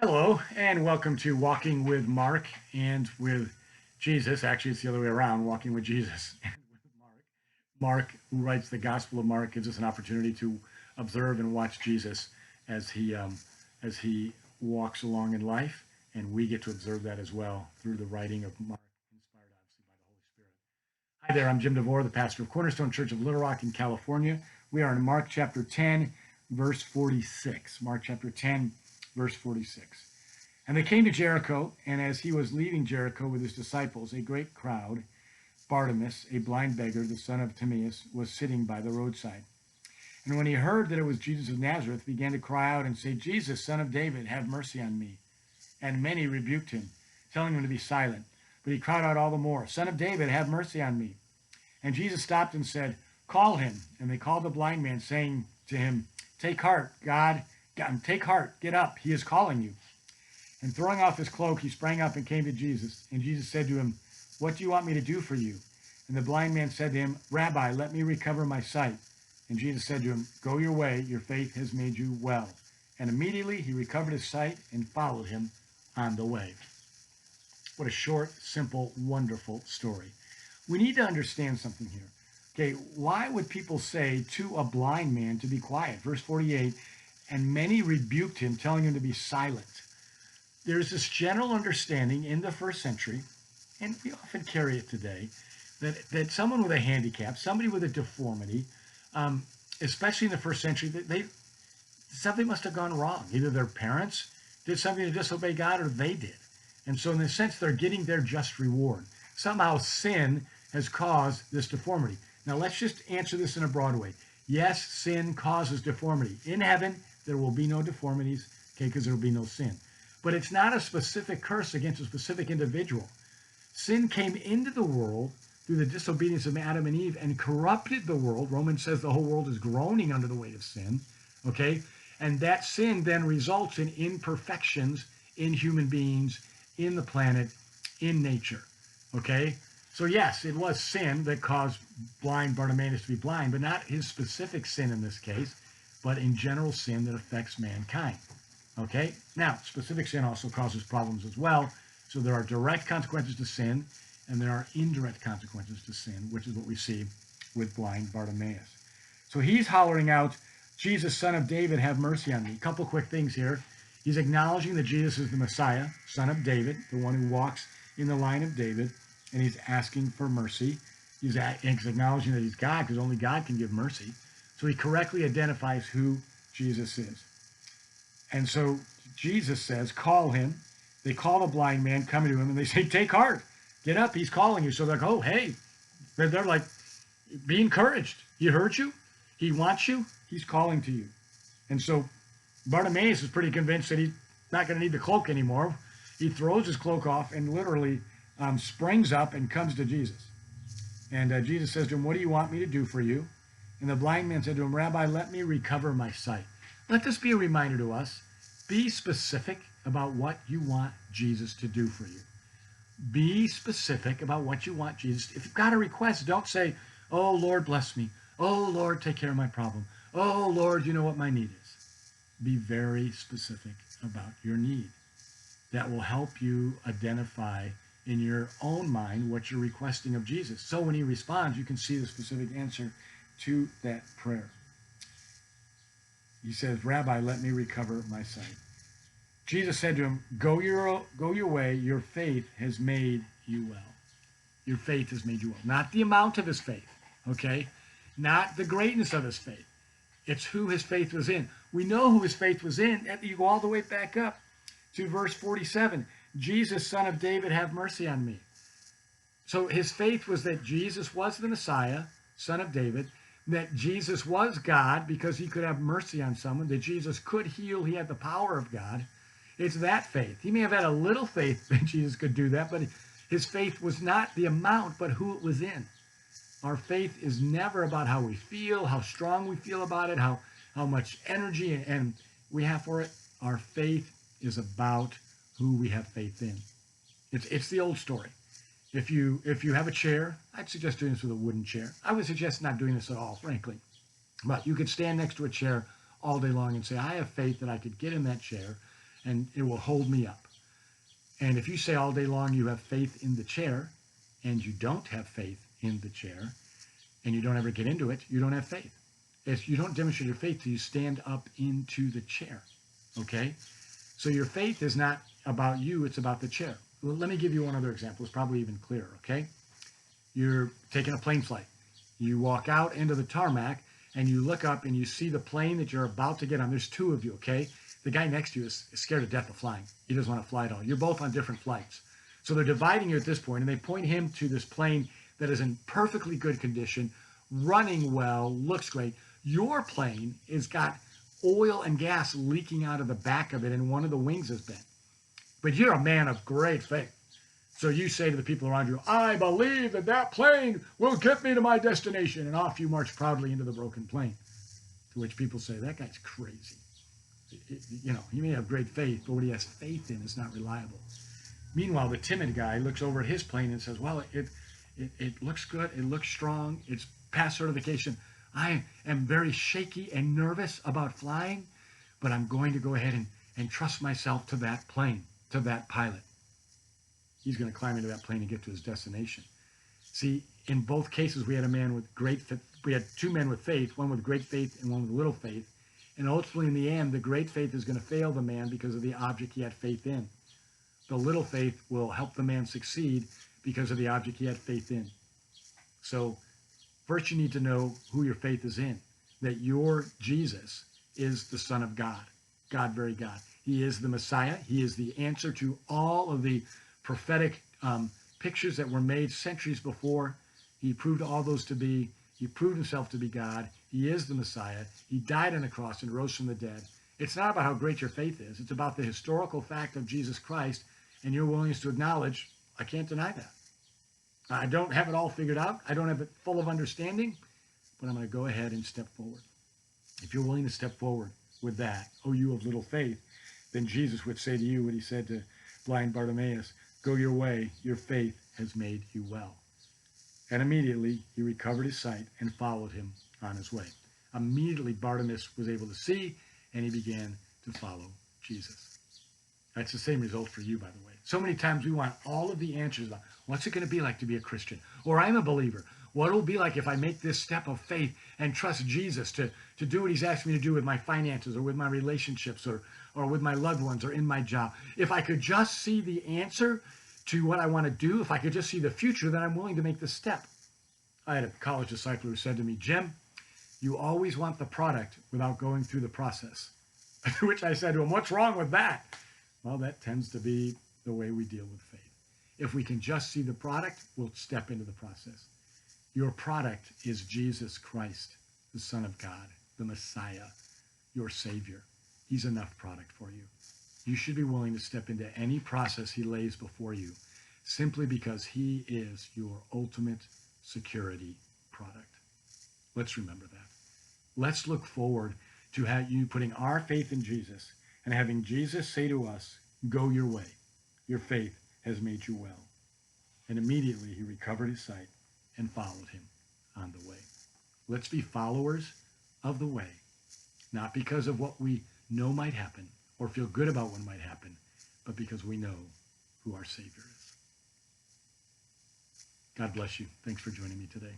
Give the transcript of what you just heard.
Hello, and welcome to Walking with Mark and with Jesus. Actually, it's the other way around, Walking with Jesus and with Mark. Mark, who writes the Gospel of Mark, gives us an opportunity to observe and watch Jesus as he walks along in life, and we get to observe that as well through the writing of Mark, inspired obviously by the Holy Spirit. Hi there, I'm Jim Devore, the pastor of Cornerstone Church of Littlerock in California. We are in Mark chapter 10, verse 46. Mark chapter 10, verse 46. And they came to Jericho, and as he was leaving Jericho with his disciples, a great crowd, Bartimaeus, a blind beggar, the son of Timaeus, was sitting by the roadside. And when he heard that it was Jesus of Nazareth, he began to cry out and say, Jesus, son of David, have mercy on me. And many rebuked him, telling him to be silent. But he cried out all the more, Son of David, have mercy on me. And Jesus stopped and said, Call him. And they called the blind man, saying to him, Take heart, take heart, get up, he is calling you. And throwing off his cloak, he sprang up and came to Jesus. And Jesus said to him, What do you want me to do for you? And the blind man said to him, Rabbi, let me recover my sight. And Jesus said to him, Go your way, your faith has made you well. And immediately he recovered his sight and followed him on the way. What a short, simple, wonderful story. We need to understand something here. Okay, why would people say to a blind man to be quiet? Verse 48, and many rebuked him, telling him to be silent. There's this general understanding in the first century, and we often carry it today, that someone with a handicap, somebody with a deformity, especially in the first century, something must have gone wrong. Either their parents did something to disobey God or they did. And so in a sense, they're getting their just reward. Somehow sin has caused this deformity. Now let's just answer this in a broad way. Yes, sin causes deformity. In heaven, there will be no deformities, okay, because there will be no sin. But it's not a specific curse against a specific individual. Sin came into the world through the disobedience of Adam and Eve and corrupted the world. Romans says the whole world is groaning under the weight of sin, okay? And that sin then results in imperfections in human beings, in the planet, in nature, okay? So yes, it was sin that caused blind Bartimaeus to be blind, but not his specific sin in this case, but in general sin that affects mankind. Okay, now specific sin also causes problems as well. So there are direct consequences to sin, and there are indirect consequences to sin, which is what we see with blind Bartimaeus. So he's hollering out, Jesus, son of David, have mercy on me. A couple quick things here. He's acknowledging that Jesus is the Messiah, son of David, the one who walks in the line of David, and he's asking for mercy. He's acknowledging that he's God, because only God can give mercy. So he correctly identifies who Jesus is. And so Jesus says, call him. They call the blind man coming to him, and they say, take heart, get up, he's calling you. So they're like, oh, hey. They're like, be encouraged. He heard you. He wants you. He's calling to you. And so Bartimaeus is pretty convinced that he's not going to need the cloak anymore. He throws his cloak off and literally springs up and comes to Jesus. And Jesus says to him, what do you want me to do for you? And the blind man said to him, Rabbi, let me recover my sight. Let this be a reminder to us. Be specific about what you want Jesus to do for you. Be specific about what you want Jesus. If you've got a request, don't say, oh, Lord, bless me. Oh, Lord, take care of my problem. Oh, Lord, you know what my need is. Be very specific about your need. That will help you identify in your own mind what you're requesting of Jesus. So when he responds, you can see the specific answer to that prayer. He says, Rabbi, let me recover my sight. Jesus said to him, go your way, your faith has made you well. Your faith has made you well. Not the amount of his faith, okay? Not the greatness of his faith. It's who his faith was in. We know who his faith was in. You go all the way back up to verse 47. Jesus, son of David, have mercy on me. So his faith was that Jesus was the Messiah, son of David, that Jesus was God because he could have mercy on someone, that Jesus could heal, he had the power of God. It's that faith. He may have had a little faith that Jesus could do that, but his faith was not the amount, but who it was in. Our faith is never about how we feel, how strong we feel about it, how much energy and we have for it. Our faith is about who we have faith in. It's the old story. If you have a chair, I'd suggest doing this with a wooden chair. I would suggest not doing this at all, frankly. But you could stand next to a chair all day long and say, I have faith that I could get in that chair and it will hold me up. And if you say all day long you have faith in the chair, and you don't have faith in the chair, and you don't ever get into it, you don't have faith. If you don't demonstrate your faith till you stand up into the chair, okay? So your faith is not about you, it's about the chair. Well, let me give you one other example. It's probably even clearer, okay? You're taking a plane flight. You walk out into the tarmac, and you look up, and you see the plane that you're about to get on. There's two of you, okay? The guy next to you is scared to death of flying. He doesn't want to fly at all. You're both on different flights. So they're dividing you at this point, and they point him to this plane that is in perfectly good condition, running well, looks great. Your plane has got oil and gas leaking out of the back of it, and one of the wings is bent. But you're a man of great faith. So you say to the people around you, I believe that that plane will get me to my destination. And off you march proudly into the broken plane. To which people say, that guy's crazy. He may have great faith, but what he has faith in is not reliable. Meanwhile, the timid guy looks over at his plane and says, well, it looks good. It looks strong. It's past certification. I am very shaky and nervous about flying, but I'm going to go ahead and trust myself to that plane, to that pilot. He's going to climb into that plane and get to his destination. See, in both cases, we had a man with great faith. We had two men with faith, one with great faith and one with little faith. And ultimately, in the end, the great faith is going to fail the man because of the object he had faith in. The little faith will help the man succeed because of the object he had faith in. So first you need to know who your faith is in, that your Jesus is the Son of God, God, very God. He is the Messiah. He is the answer to all of the prophetic pictures that were made centuries before. He proved all those to be, he proved himself to be God. He is the Messiah. He died on the cross and rose from the dead. It's not about how great your faith is. It's about the historical fact of Jesus Christ and your willingness to acknowledge, I can't deny that. I don't have it all figured out. I don't have it full of understanding, but I'm going to go ahead and step forward. If you're willing to step forward with that, oh, you of little faith, then Jesus would say to you what he said to blind Bartimaeus, go your way, your faith has made you well. And immediately he recovered his sight and followed him on his way. Immediately Bartimaeus was able to see, and he began to follow Jesus. That's the same result for you, by the way. So many times we want all of the answers about what's it going to be like to be a Christian? Or I'm a believer. What will it be like if I make this step of faith and trust Jesus to do what he's asked me to do with my finances or with my relationships or with my loved ones or in my job? If I could just see the answer to what I want to do, if I could just see the future, then I'm willing to make the step. I had a college disciple who said to me, Jim, you always want the product without going through the process. To which I said to him, what's wrong with that? Well, that tends to be the way we deal with faith. If we can just see the product, we'll step into the process. Your product is Jesus Christ, the Son of God, the Messiah, your Savior. He's enough product for you. You should be willing to step into any process he lays before you simply because he is your ultimate security product. Let's remember that. Let's look forward to you putting our faith in Jesus and having Jesus say to us, go your way. Your faith has made you well. And immediately he recovered his sight and followed him on the way. Let's be followers of the way, not because of what we know might happen or feel good about what might happen, but because we know who our Savior is. God bless you. Thanks for joining me today.